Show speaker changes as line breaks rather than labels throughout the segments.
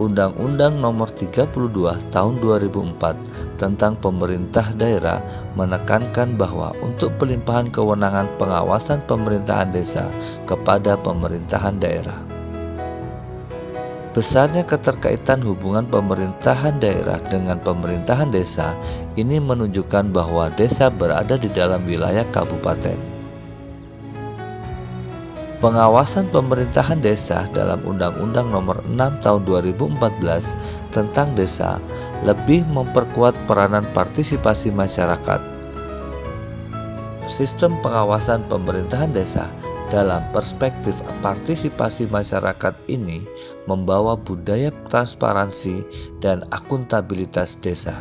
Undang-Undang Nomor 32 Tahun 2004 tentang Pemerintah Daerah menekankan bahwa untuk pelimpahan kewenangan pengawasan pemerintahan desa kepada pemerintahan daerah. Besarnya keterkaitan hubungan pemerintahan daerah dengan pemerintahan desa ini menunjukkan bahwa desa berada di dalam wilayah kabupaten. Pengawasan pemerintahan desa dalam Undang-Undang Nomor 6 Tahun 2014 tentang desa lebih memperkuat peranan partisipasi masyarakat. Sistem pengawasan pemerintahan desa dalam perspektif partisipasi masyarakat ini membawa budaya transparansi dan akuntabilitas desa.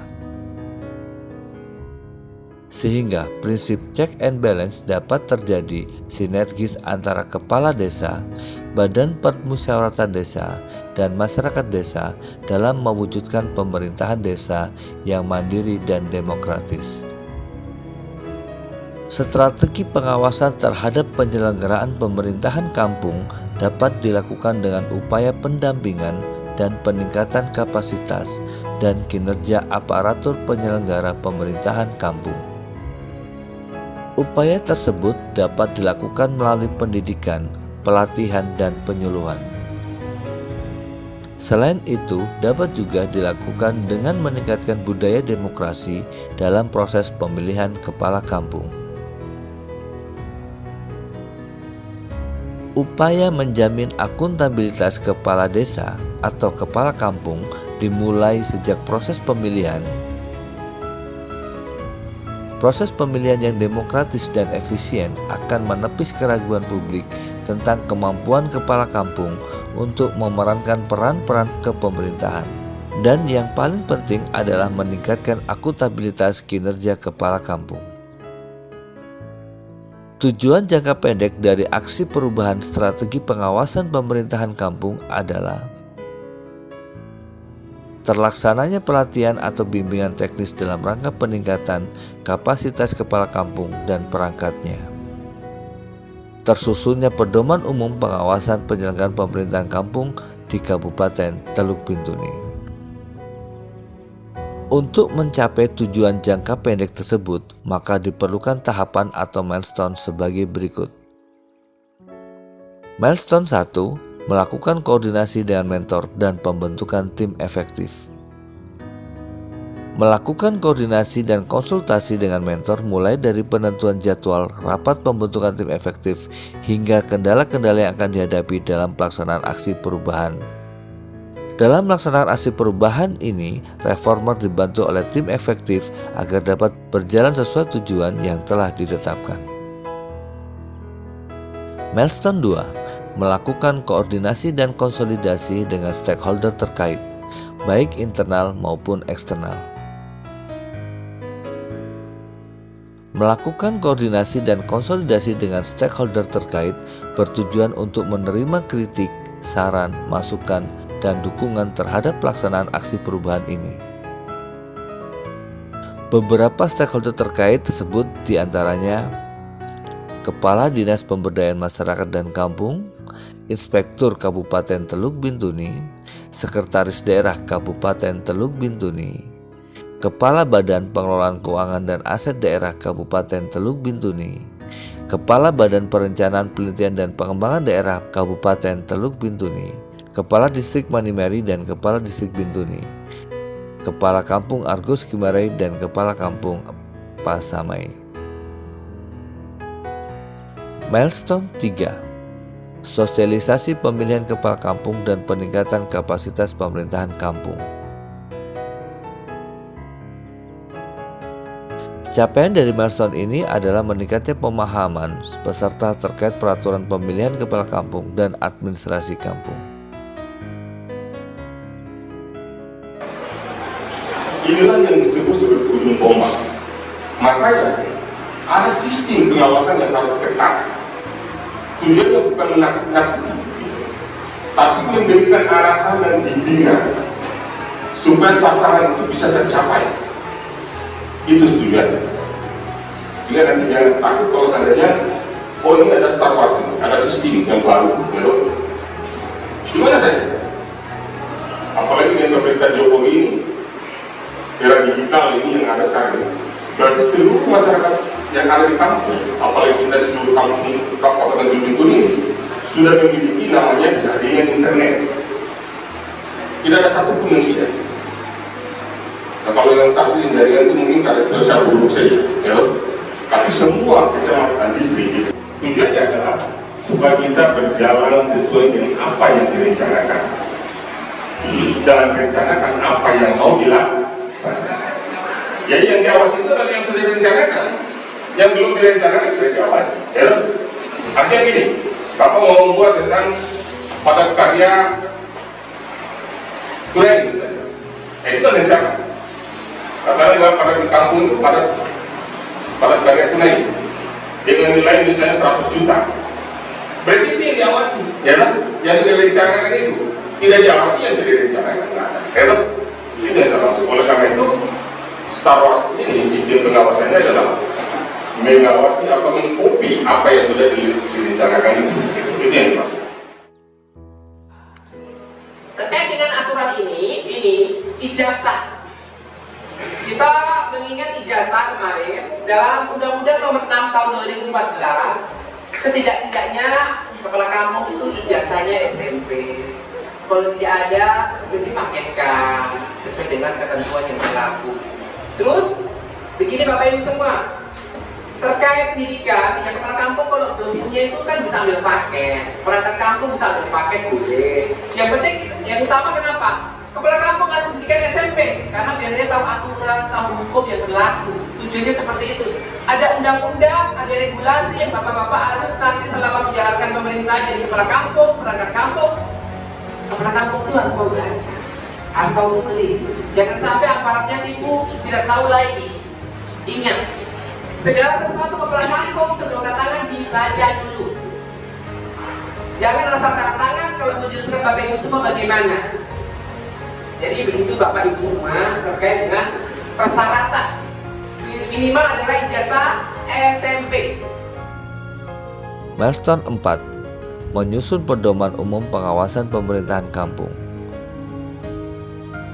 Sehingga prinsip check and balance dapat terjadi sinergis antara kepala desa, badan permusyawaratan desa, dan masyarakat desa dalam mewujudkan pemerintahan desa yang mandiri dan demokratis. Strategi pengawasan terhadap penyelenggaraan pemerintahan kampung dapat dilakukan dengan upaya pendampingan dan peningkatan kapasitas dan kinerja aparatur penyelenggara pemerintahan kampung. Upaya tersebut dapat dilakukan melalui pendidikan, pelatihan, dan penyuluhan. Selain itu, dapat juga dilakukan dengan meningkatkan budaya demokrasi dalam proses pemilihan kepala kampung. Upaya menjamin akuntabilitas kepala desa atau kepala kampung dimulai sejak proses pemilihan. Proses pemilihan yang demokratis dan efisien akan menepis keraguan publik tentang kemampuan kepala kampung untuk memerankan peran-peran kepemerintahan. Dan yang paling penting adalah meningkatkan akuntabilitas kinerja kepala kampung. Tujuan jangka pendek dari aksi perubahan strategi pengawasan pemerintahan kampung adalah terlaksananya pelatihan atau bimbingan teknis dalam rangka peningkatan kapasitas kepala kampung dan perangkatnya. Tersusunnya pedoman umum pengawasan penyelenggaraan pemerintahan kampung di Kabupaten Teluk Bintuni. Untuk mencapai tujuan jangka pendek tersebut, maka diperlukan tahapan atau milestone sebagai berikut. Milestone 1. Melakukan koordinasi dengan mentor dan pembentukan tim efektif. Melakukan koordinasi dan konsultasi dengan mentor mulai dari penentuan jadwal rapat pembentukan tim efektif hingga kendala-kendala yang akan dihadapi dalam pelaksanaan aksi perubahan. Dalam melaksanakan aksi perubahan ini, reformer dibantu oleh tim efektif agar dapat berjalan sesuai tujuan yang telah ditetapkan. Milestone 2. Melakukan koordinasi dan konsolidasi dengan stakeholder terkait, baik internal maupun eksternal. Melakukan koordinasi dan konsolidasi dengan stakeholder terkait bertujuan untuk menerima kritik, saran, masukan, dan dukungan terhadap pelaksanaan aksi perubahan ini. Beberapa stakeholder terkait tersebut diantaranya Kepala Dinas Pemberdayaan Masyarakat dan Kampung, Inspektur Kabupaten Teluk Bintuni, Sekretaris Daerah Kabupaten Teluk Bintuni, Kepala Badan Pengelolaan Keuangan dan Aset Daerah Kabupaten Teluk Bintuni, Kepala Badan Perencanaan Penelitian dan Pengembangan Daerah Kabupaten Teluk Bintuni, Kepala Distrik Manimeri dan Kepala Distrik Bintuni, Kepala Kampung Argus Kimarai dan Kepala Kampung Pasamai. Milestone 3. Sosialisasi pemilihan kepala kampung dan peningkatan kapasitas pemerintahan kampung. Capaian dari milestone ini adalah meningkatnya pemahaman peserta terkait peraturan pemilihan kepala kampung dan administrasi kampung.
Inilah yang disebut sebagai ujung tombak. Makanya ada sistem pengawasan yang harus ketat. Tujuannya bukan menakut-nakuti, tapi memberikan arahan dan bimbingan supaya sasaran itu bisa tercapai. Itu tujuannya. Sehingga nanti jangan takut kalau seandainya ini ada starvasi, ada sistem yang baru, Gimana saja? apalagi dengan pemerintah Jokowi ini, era digital ini yang ada sekarang ini, berarti seluruh masyarakat yang ada di kampung, apalagi kita di seluruh kampung Kabupaten Teluk Bintuni ini, sudah memiliki namanya jaringan internet. Tidak ada satu pun yang tidak. Nah, kalau yang satu yang jaringan itu mungkin ada cuaca buruk saja, ya. Tapi semua kecamatan distrik itu tujuannya adalah supaya kita berjalan sesuai dengan apa yang direncanakan dan rencanakan apa yang mau dilaksanakan. Jadi yang diawasi itu adalah yang sudah direncanakan, yang belum direncanakan tidak diawasi. Ya, artinya gini, Bapak mau membuat tentang padat karya tunai misalnya, itu kan rencana. Katakanlah pada di kampung itu padat karya tunai dengan nilai misalnya 100 juta. Berarti itu yang diawasi, ya kan? Yang sudah direncanakan itu tidak diawasi, yang tidak direncanakan. Itu yang saya maksud. Oleh karena itu, Star Wars ini sistem pengawasannya adalah mengawasi atau mengkopi apa yang sudah direncanakan itu. Itu yang dimaksud.
Terkait dengan aturan ini ijazah. Kita mengingat ijazah kemarin dalam Undang-Undang Nomor 6 Tahun 2014, setidak-tidaknya kepala kampung itu ijazahnya SMP. Kalau tidak ada, dipaketkan sesuai dengan ketentuan yang berlaku. Terus, begini Bapak Ibu semua, terkait pendidikan, yang kepala kampung kalau belum punya itu kan bisa ambil paket, perangkat kampung bisa ambil paket boleh. Yang penting, yang utama kenapa? Kepala kampung harus pendidikan SMP, karena biar dia tahu aturan, tahu hukum yang berlaku. Tujuannya seperti itu. Ada undang-undang, ada regulasi yang bapak-bapak harus nanti selama menjalankan pemerintahan jadi kepala kampung, perangkat kampung. Kepala kampung itu harus tahu baca, harus tahu menulis. Jangan sampai aparatnya tipu, tidak tahu lagi. Ingat, segala sesuatu kepala kampung sebelum tanda tangan dibaca dulu. Jangan asal tanda tangan kalau menjuruskan Bapak Ibu semua bagaimana. Jadi begitu Bapak Ibu semua terkait dengan persyaratan. Minimal adalah ijazah SMP.
Milestone 4. Menyusun pedoman umum pengawasan pemerintahan kampung.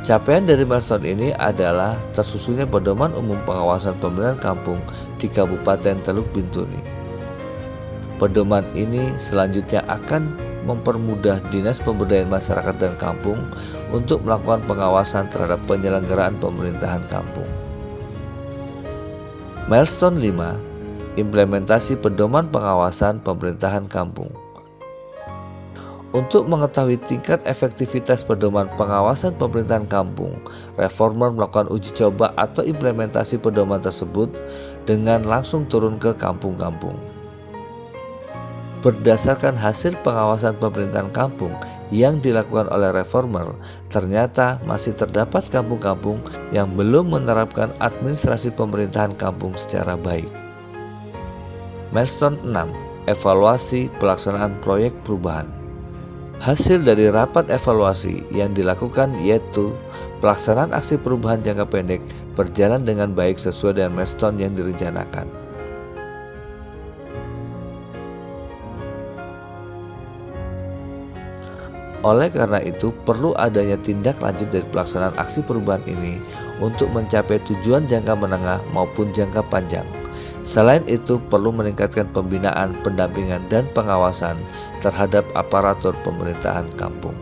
Capaian dari milestone ini adalah tersusunnya pedoman umum pengawasan pemerintahan kampung di Kabupaten Teluk Bintuni. Pedoman ini selanjutnya akan mempermudah Dinas Pemberdayaan Masyarakat dan Kampung untuk melakukan pengawasan terhadap penyelenggaraan pemerintahan kampung. Milestone 5. Implementasi pedoman pengawasan pemerintahan kampung. Untuk mengetahui tingkat efektivitas pedoman pengawasan pemerintahan kampung, reformer melakukan uji coba atau implementasi pedoman tersebut dengan langsung turun ke kampung-kampung. Berdasarkan hasil pengawasan pemerintahan kampung yang dilakukan oleh reformer, ternyata masih terdapat kampung-kampung yang belum menerapkan administrasi pemerintahan kampung secara baik. Milestone 6. Evaluasi pelaksanaan proyek perubahan. Hasil dari rapat evaluasi yang dilakukan yaitu pelaksanaan aksi perubahan jangka pendek berjalan dengan baik sesuai dengan milestone yang direncanakan. Oleh karena itu, perlu adanya tindak lanjut dari pelaksanaan aksi perubahan ini untuk mencapai tujuan jangka menengah maupun jangka panjang. Selain itu, perlu meningkatkan pembinaan, pendampingan, dan pengawasan terhadap aparatur pemerintahan kampung.